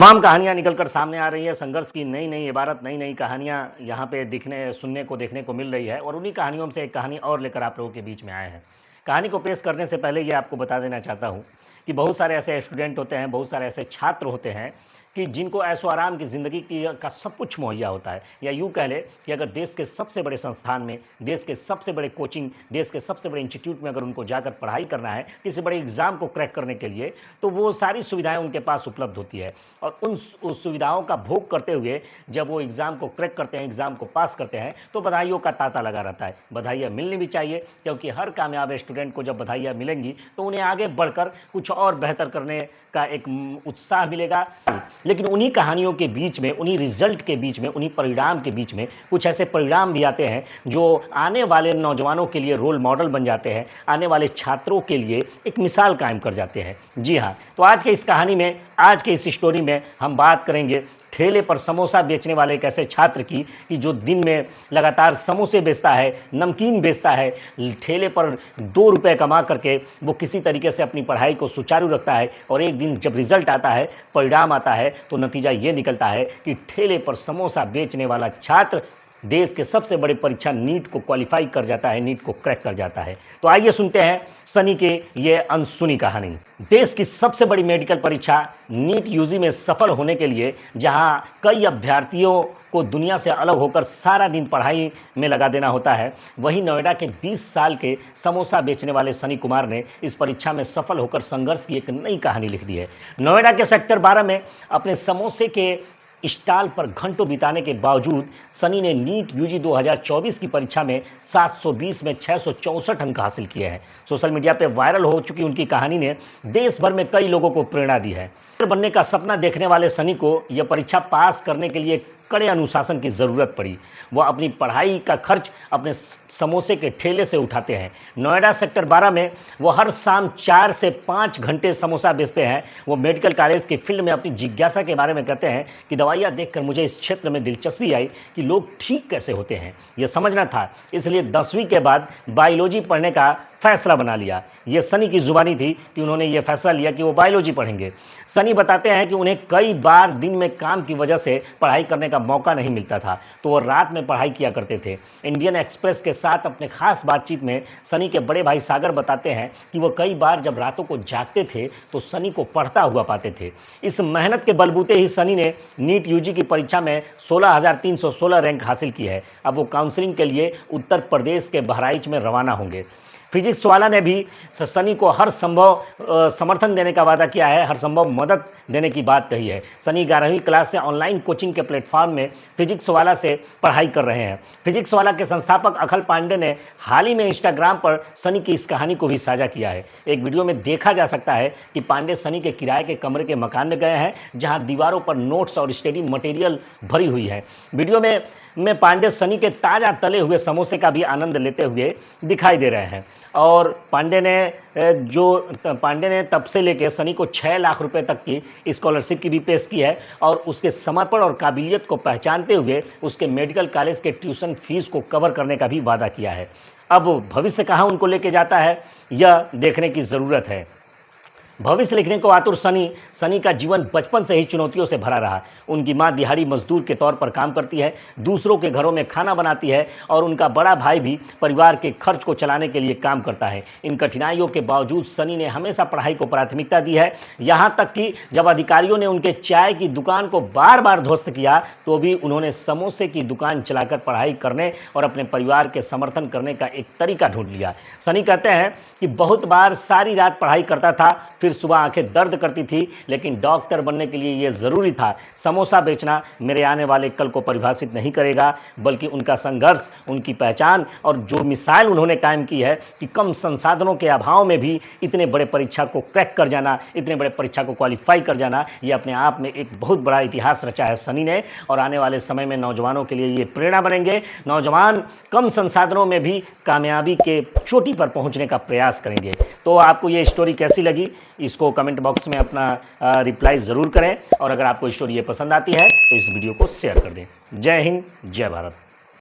तमाम कहानियाँ निकल कर सामने आ रही है। संघर्ष की नई नई इबारत, नई नई कहानियाँ यहाँ पे दिखने सुनने को देखने को मिल रही है और उन्हीं कहानियों में से एक कहानी और लेकर आप लोगों के बीच में आए हैं। कहानी को पेश करने से पहले ये आपको बता देना चाहता हूँ कि बहुत सारे ऐसे स्टूडेंट होते हैं, बहुत सारे ऐसे छात्र होते हैं कि जिनको ऐशो आराम की ज़िंदगी का सब कुछ मुहैया होता है, या यूँ कह ले कि अगर देश के सबसे बड़े संस्थान में, देश के सबसे बड़े कोचिंग, देश के सबसे बड़े इंस्टीट्यूट में अगर उनको जाकर पढ़ाई करना है किसी बड़े एग्ज़ाम को क्रैक करने के लिए, तो वो सारी सुविधाएं उनके पास उपलब्ध होती है। और उस सुविधाओं का भोग करते हुए जब वो एग्ज़ाम को क्रैक करते हैं, एग्ज़ाम को पास करते हैं, तो बधाइयों का तांता लगा रहता है। बधाइयाँ मिलनी भी चाहिए, क्योंकि हर कामयाब स्टूडेंट को जब बधाइयाँ मिलेंगी तो उन्हें आगे बढ़कर कुछ और बेहतर करने का एक उत्साह मिलेगा। लेकिन उन्हीं कहानियों के बीच में, उन्हीं रिजल्ट के बीच में, उन्हीं परिणाम के बीच में कुछ ऐसे परिणाम भी आते हैं जो आने वाले नौजवानों के लिए रोल मॉडल बन जाते हैं, आने वाले छात्रों के लिए एक मिसाल कायम कर जाते हैं। जी हाँ, तो आज के इस कहानी में, आज के इस स्टोरी में हम बात करेंगे ठेले पर समोसा बेचने वाले एक ऐसे छात्र की कि जो दिन में लगातार समोसे बेचता है, नमकीन बेचता है, ठेले पर 2 रुपए कमा करके वो किसी तरीके से अपनी पढ़ाई को सुचारू रखता है। और एक दिन जब रिजल्ट आता है, परिणाम आता है, तो नतीजा ये निकलता है कि ठेले पर समोसा बेचने वाला छात्र देश के सबसे बड़े परीक्षा नीट को क्वालिफाई कर जाता है, नीट को क्रैक कर जाता है। तो आइए सुनते हैं सनी के ये अनसुनी कहानी। देश की सबसे बड़ी मेडिकल परीक्षा नीट यूजी में सफल होने के लिए जहां कई अभ्यर्थियों को दुनिया से अलग होकर सारा दिन पढ़ाई में लगा देना होता है, वहीं नोएडा के 20 साल के समोसा बेचने वाले सनी कुमार ने इस परीक्षा में सफल होकर संघर्ष की एक नई कहानी लिख दी है। नोएडा के सेक्टर 12 में अपने समोसे के स्टॉल पर घंटों बिताने के बावजूद सनी ने नीट यूजी 2024 की परीक्षा में 720 में 664 अंक हासिल किए हैं। सोशल मीडिया पर वायरल हो चुकी उनकी कहानी ने देश भर में कई लोगों को प्रेरणा दी है। बनने का सपना देखने वाले सनी को यह परीक्षा पास करने के लिए कड़े अनुशासन की ज़रूरत पड़ी। वह अपनी पढ़ाई का खर्च अपने समोसे के ठेले से उठाते हैं। नोएडा सेक्टर 12 में वो हर शाम 4 से 5 घंटे समोसा बेचते हैं। वो मेडिकल कॉलेज के फील्ड में अपनी जिज्ञासा के बारे में कहते हैं कि दवाइयाँ देखकर मुझे इस क्षेत्र में दिलचस्पी आई कि लोग ठीक कैसे होते हैं, यह समझना था। इसलिए 10वीं के बाद बायोलॉजी पढ़ने का फैसला बना लिया। ये सनी की जुबानी थी कि उन्होंने ये फैसला लिया कि वो बायोलॉजी पढ़ेंगे। सनी बताते हैं कि उन्हें कई बार दिन में काम की वजह से पढ़ाई करने का मौका नहीं मिलता था, तो वो रात में पढ़ाई किया करते थे। इंडियन एक्सप्रेस के साथ अपने खास बातचीत में सनी के बड़े भाई सागर बताते हैं कि वो कई बार जब रातों को जागते थे तो सनी को पढ़ता हुआ पाते थे। इस मेहनत के बलबूते ही सनी ने नीट यूजी की परीक्षा में 16,316 रैंक हासिल की है। अब वो काउंसलिंग के लिए उत्तर प्रदेश के बहराइच में रवाना होंगे। फिजिक्स वाला ने भी सनी को हर संभव समर्थन देने का वादा किया है, हर संभव मदद देने की बात कही है। सनी 11वीं क्लास से ऑनलाइन कोचिंग के प्लेटफॉर्म में फिजिक्स वाला से पढ़ाई कर रहे हैं। फिजिक्स वाला के संस्थापक अखिल पांडे ने हाल ही में इंस्टाग्राम पर सनी की इस कहानी को भी साझा किया है। एक वीडियो में देखा जा सकता है कि पांडे सनी के किराए के कमरे के मकान में गए हैं, जहां दीवारों पर नोट्स और स्टडी मटेरियल भरी हुई है। वीडियो में पांडे सनी के ताज़ा तले हुए समोसे का भी आनंद लेते हुए दिखाई दे रहे हैं। और पांडे ने तब से लेकर सनी को 6 लाख रुपए तक की स्कॉलरशिप की भी पेश की है और उसके समर्पण और काबिलियत को पहचानते हुए उसके मेडिकल कॉलेज के ट्यूशन फीस को कवर करने का भी वादा किया है। अब भविष्य कहाँ उनको लेके जाता है, यह देखने की ज़रूरत है। भविष्य लिखने को आतुर सनी का जीवन बचपन से ही चुनौतियों से भरा रहा। उनकी मां दिहाड़ी मजदूर के तौर पर काम करती है, दूसरों के घरों में खाना बनाती है और उनका बड़ा भाई भी परिवार के खर्च को चलाने के लिए काम करता है। इन कठिनाइयों के बावजूद सनी ने हमेशा पढ़ाई को प्राथमिकता दी है। यहाँ तक कि जब अधिकारियों ने उनके चाय की दुकान को बार बार ध्वस्त किया तो भी उन्होंने समोसे की दुकान चलाकर पढ़ाई करने और अपने परिवार के समर्थन करने का एक तरीका ढूंढ लिया। सनी कहते हैं कि बहुत बार सारी रात पढ़ाई करता था, फिर सुबह आंखें दर्द करती थी, लेकिन डॉक्टर बनने के लिए यह ज़रूरी था। समोसा बेचना मेरे आने वाले कल को परिभाषित नहीं करेगा, बल्कि उनका संघर्ष, उनकी पहचान और जो मिसाल उन्होंने कायम की है कि कम संसाधनों के अभाव में भी इतने बड़े परीक्षा को क्रैक कर जाना, इतने बड़े परीक्षा को क्वालिफाई कर जाना, ये अपने आप में एक बहुत बड़ा इतिहास रचा है सनी ने। और आने वाले समय में नौजवानों के लिए ये प्रेरणा बनेंगे। नौजवान कम संसाधनों में भी कामयाबी के चोटी पर पहुँचने का प्रयास करेंगे। तो आपको ये स्टोरी कैसी लगी, इसको कमेंट बॉक्स में अपना रिप्लाई ज़रूर करें और अगर आपको स्टोरी ये पसंद आती है तो इस वीडियो को शेयर कर दें। जय हिंद, जय भारत।